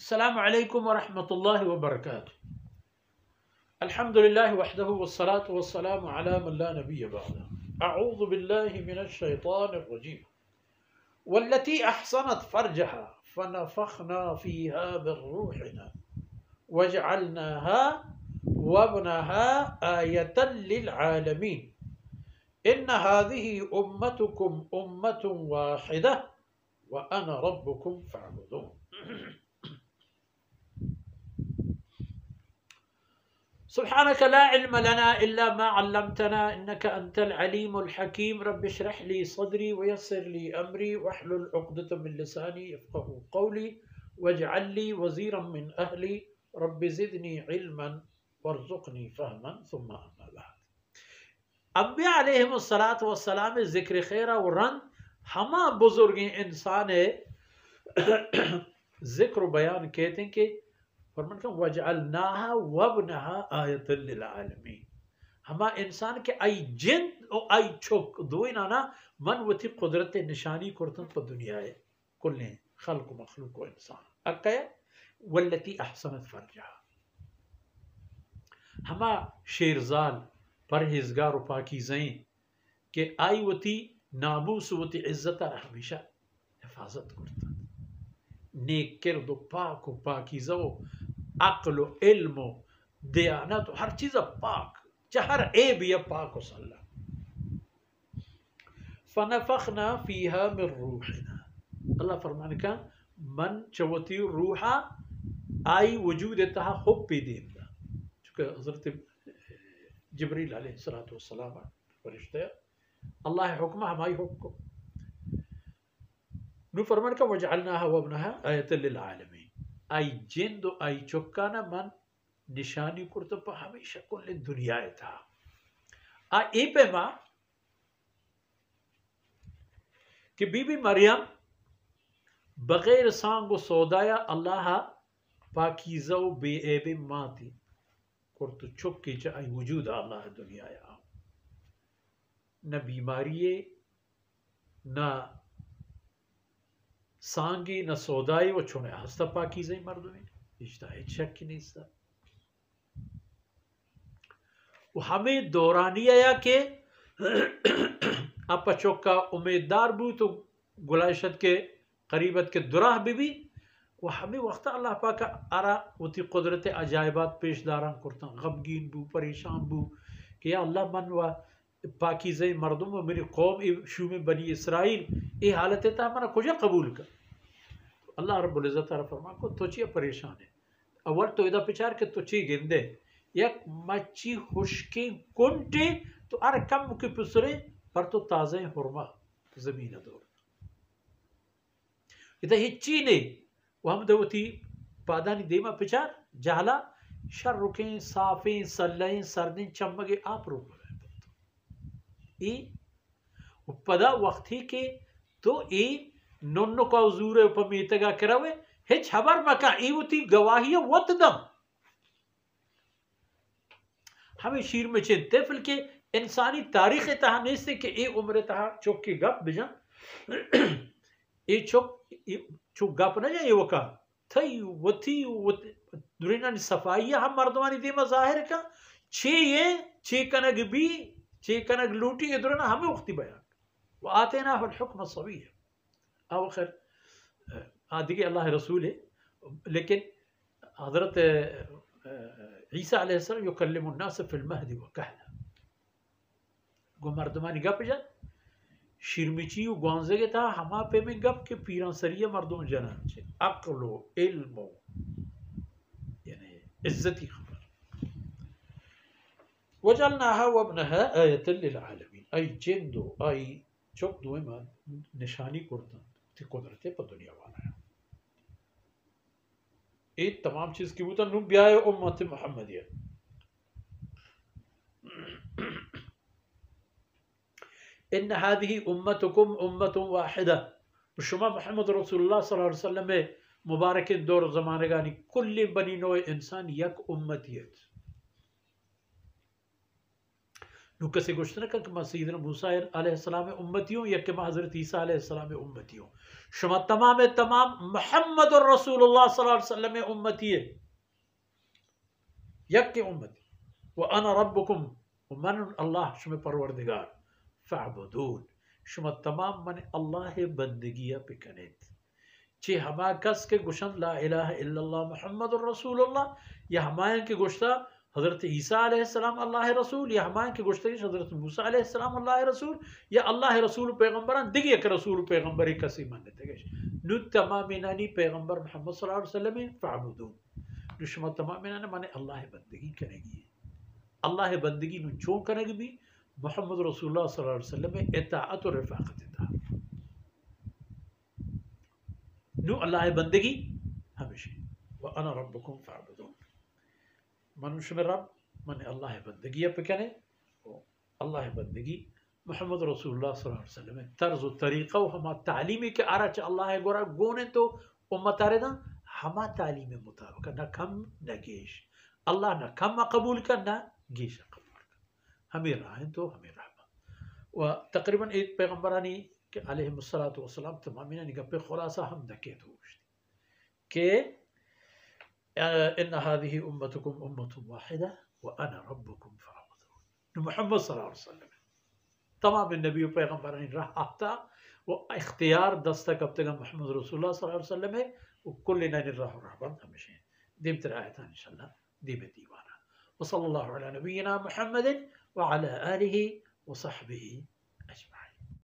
अस्सलामु अलैकुम वरहमतुल्लाहि वबरकातुहू। अल्हम्दुलिल्लाहि वहदहु वस्सलातु वस्सलामु अला मन ला नबिय्य बअदहु। अऊज़ु बिल्लाहि मिनश शैतानिर रजीम। वल्लती अहसनत फरजहा फनफखना फीहा मिन रूहिना वजअलनाहा वब्नहा आयतन लिल आलमीन। इन्न हाज़िही उम्मतुकुम उम्मतुन वाहिदा व अना रब्बुकुम फअबुदून। सुब्हानक ला इल्म लना इल्ला मा अल्लमतना इन्नका अंतल अलीमुल हकीम। रब्बि इश्रह ली सदरी व यस्सिर ली अमरी वहलुल उक़दतम मिन लिसानी यफ़क़हू क़ौली वजअल ली वज़ीरम मिन अहली रब्बि ज़िदनी इल्मन वरज़ुक़नी फ़हमन सुम्मा अम्मा बअद। अंबिया अलैहिमुस्सलातु वस्सलाम ज़िक्र खैर और रंग हमा बुजुर्ग इंसान जिक्र बयान कहते हैं कि वजअलनाहा वब्नहा आयतन लिल आलमीन। हमा इंसान के आई जिन और आई छुक दोई नाना मन वती कुदरत निशानी कुर्तन पर दुनिया है कुल्ले खल्क मखलूक व इंसान अकय वल्लती अहसनत फरजहा। हमा शेरजाल परहेजगार व पाकीज़ें के आई वती नामूस वती इज्जत हमेशा हिफाजत करता नेक किरद पाक व पाकीज़ा अक्ल इल्म दयानत हर चीज़ पाक चहर ए भी पाक वसल्लम। फनफखना फीहा मिन रूहिना। अल्लाह फरमान का मन चवती रूहा आई वजूद तहा हुब पे देंदा चूँकि हज़रत जिब्रील अलैहिस्सलातु वस्सलाम फरिश्ते अल्लाह हुक्म हमारी हुक्म नु फरमान का वजअलनाहा वब्नहा आयतन लिल आलमीन। आई जिंद आई चुक्काना मन निशानी कुर्त पर हमेशा कुल दुनिया था आ ए पे मां कि बीबी मरियम बगैर सांग सौदाया अल्लाह पाकीज़ा बेऐबे माती कुर्त चुक्की च आई वजूद अल्लाह दुनिया न बीमारी न सांगी न सौदाई वो छुने हस्ता पाकीज़ा मर्दुमी इश्ता शक नहीं सा हमें दौरानिया के अपचोका उम्मीददार बू तो गुलाशत के करीबत के दुराह भी वो हमें वक्त अल्लाह पाक आरा उती कुदरत अजायबात पेशदारान करता गमगीन बू परेशान बू कि या अल्लाह मन व पाकीज़े मर्दुम व मेरी कौम शू में बनी इसराइल ये हालत है हमारा खुजा कबूल कर। अल्लाह रब्बुल इज़्ज़त फरमा को तुझे परेशान है अव्वल तो इधर पिचार के तुझे गिंदे एक मच्छी खुशकी कुंटे तो अरे कम के पुसरे पर तो ताज़े हुरमा जमीन दौर इधर हिच्ची ने वो हम देवती पादानी देमा पिचार जहला शर रुके साफे सल्लें सर्दें चमगे आप रुक रहे पदा वक्ती के तो ए नोन्नो का ज़ूरे उपमीतगा करावे हिच खबर मका इवती गवाही वतदम हमें शीर में चिंते फिल के इंसानी तारीख तहा नहीं से कि ए उम्र तहा चुक की गप बिजा ए चुक गप न जाए वका थई वती दुनिया ने सफाई हम मर्दवानी दीमा जाहिर का छे कनग भी छे कनग लूटी इधर ना हमें वक्ती बयान वो आते ना हुक्म सवी है आखिर आदि के अल्लाह रसूल है लेकिन हज़रत ईसा अलैहिस्सलाम युकल्लिमु अन्नास फिल महदी व कहला गो मर्दमानी गप जा शिरमिची गोंजे के था हमा पे में गप के पीरा सरिया मर्दों जना छे अक्ल इल्म यानी इज्जती खबर वजअलनाहा वब्नहा आयतन लिल आलमीन। आई जिंदो आई चुक दुए मान निशानी कुर्तन थी कुदरत पर दुनिया वाला है एक तमाम चीज की बूता नु ब्याह उम्मत मुहम्मदिया इन हादिही उम्मतुकुम उम्मतुन वाहिदा शुमा मोहम्मद रसूलुल्लाह सल्लल्लाहु अलैहि वसल्लम में मुबारक दौर ज़माने गानी कुल्ल बनी नो इंसान यक उम्मतियत नु कसे गुश्त न कि मैं सैयदना मूसा अलैहिस्सलाम उम्मतियों या कि मैं हज़रत ईसा अलैहिस्सलाम उम्मतियों शुमा तमाम तमाम मोहम्मद और रसूलुल्लाह सल्लल्लाहु अलैहि वसल्लम उम्मती है यक के उम्मती व अना रब्बुकुम मन अल्लाह शुमे परवरदिगार फ़अबुदून शुमा तमाम मन अल्लाह बंदगिया पिकनेत चे हमा कस के गुशन ला इलाहा इल्लल्लाह मुहम्मदुर रसूलुल्लाह या हमायन के गुश्ता हज़रत ईसा अलैहिस्सलाम अल्लाह रसूल या हमायन के गुश्ता हज़रत मूसा अलैहिस्सलाम अल्लाह रसूल या अल्लाह रसूल पैगंबरान दिगे के रसूल पैगंबर कसी मानते गए नु तमाम नानी पैगंबर मोहम्मद सल्लल्लाहु अलैहि वसल्लम फ़अबुदून दुश्मन तमाम नाने माने अल्लाह बंदगी करेगी अल्लाह बंदगी नु चो करेगी भी मोहम्मद रसूलुल्लाह सल्लल्लाहु अलैहि वसल्लम इताअत और रफ़ाक़त था नु अल्लाह बंदगी हमेशा व अना रब्बुकुम फ़अबुदून मनुष्य में रब माने अल्लाह बंदगी पे कने अल्लाह बंदगी मोहम्मद रसूलुल्लाह सल्लल्लाहु अलैहि वसल्लम तर्ज तरीक़ा हमा तालीमी के आरच अल्लाह गोरा गोने तो उम्मत आरे ना हमा तालीम मुताबिक न कम न गेश अल्लाह न कम कबूल कर न गेश कबूल कर हमें राहें तो हमें रहमा व तकरीबन एक पैगंबरानी के अलैहिस्सलातु वस्सलाम तमामिना निगप्पे खुलासा हम दकेत हो के इन हादिही उम्मतुकुम उम्मतुन वाहिदा व अना रब्बुकुम फ़अबुदून मोहम्मद सल्लल्लाहु अलैहि वसल्लम तमाम नबी पैगंबरानी राह आफ्ता वो इख्तियार दस्तक अब तक मोहम्मद रसूलुल्लाह सल्लल्लाहु अलैहि वसल्लम है वो कुल ननी राह रहबन हमेशा दीम तरायत इंशाल्लाह दीम दीवाना व सल्लल्लाहु अला नबीना मुहम्मद व अला आलिहि व सहबिही